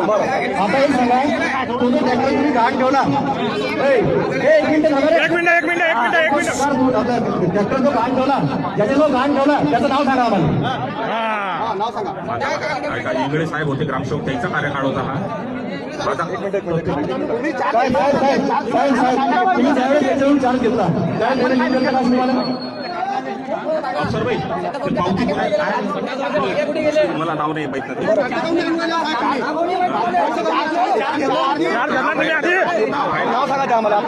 आता एक सांगा, तुझं ट्रॅक्टर तुम्ही घाण ठेवला, एक मिनिट ट्रॅक्टर जो घाण ठेवला, ज्याने जो घाण ठेवला त्याचं नाव सांगा आम्हाला. नाव सांगा. इंगळे साहेब होते ग्रामसेवक, त्यांचा कार्यकाळ होता हा. तुम्ही ज्यावेळेस त्याच्यावरून चार्ज घेतला त्यावेळेस सर भाई मला नाव नाही माहित नाव सांगा आम्हाला.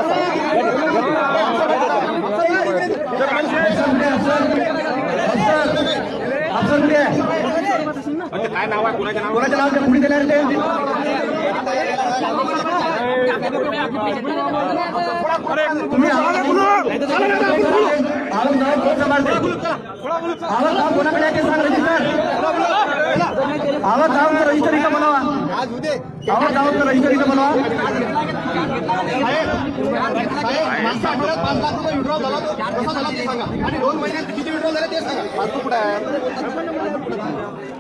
काय नाव आहे, कोणाच्या नाव, कोणाच्या नाव कुणी देणार ते तुम्ही आवाज कोणाकडे आहे ते सांग. रजिस्टर आवाज गावाचं रजिस्टर इथं बनवा. आवाज गावाचं रजिस्टर इथं बनवा.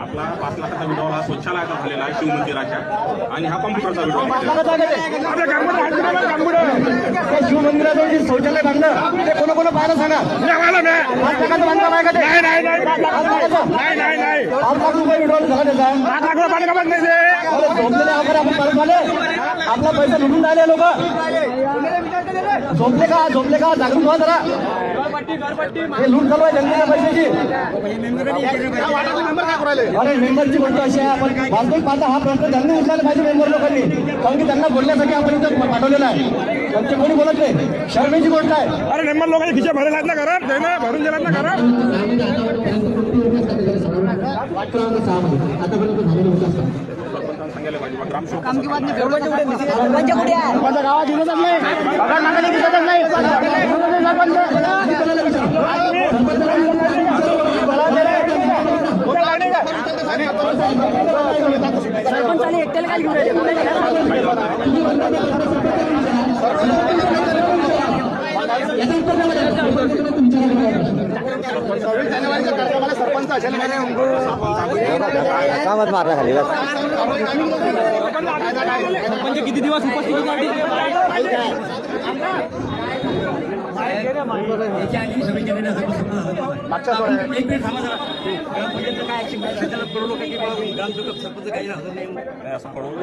आपला 5 लाखाचा विड्रॉल हा स्वच्छालयाचा झालेला आहे शिवमंदिराच्या, आणि हा कॉम्प्युटरचा विड्रॉल. शिवमंदिराचं जे शौचालय बांधलं ते कोण पाहायला सांगा. 5 लाखाचं बांधकाम आहे का ते? 5 लाख रुपये विड्रॉल झाला त्याचा. झोपलेले आभार आपण परत आले, आपला पैसा लुटून राहिले लोक. झोपले का जागरूक व्हा जरा. हे लूट चालू आहे जनतेच्या पैशाची. अरे मेंबरची गोष्ट अशी आहे, आपण वास्तविक पाहता हा प्रश्न त्यांनी उचलायला पाहिजे मेंबर लोकांनी, कारण की त्यांना बोलण्यासाठी आपण इथं पाठवलेला आहे. त्यांचे कोणी बोलत नाही, शर्मेची गोष्ट आहे. अरे मेंबर लोकांनी खिचे भरले ना घरात, भरून दिलात ना घरात. गावात दिसतच नाही. सरपंचाने एकट्याला काय घेऊन कामात मारला खाली. सरपंच किती दिवस उपस्थित असं पडवलं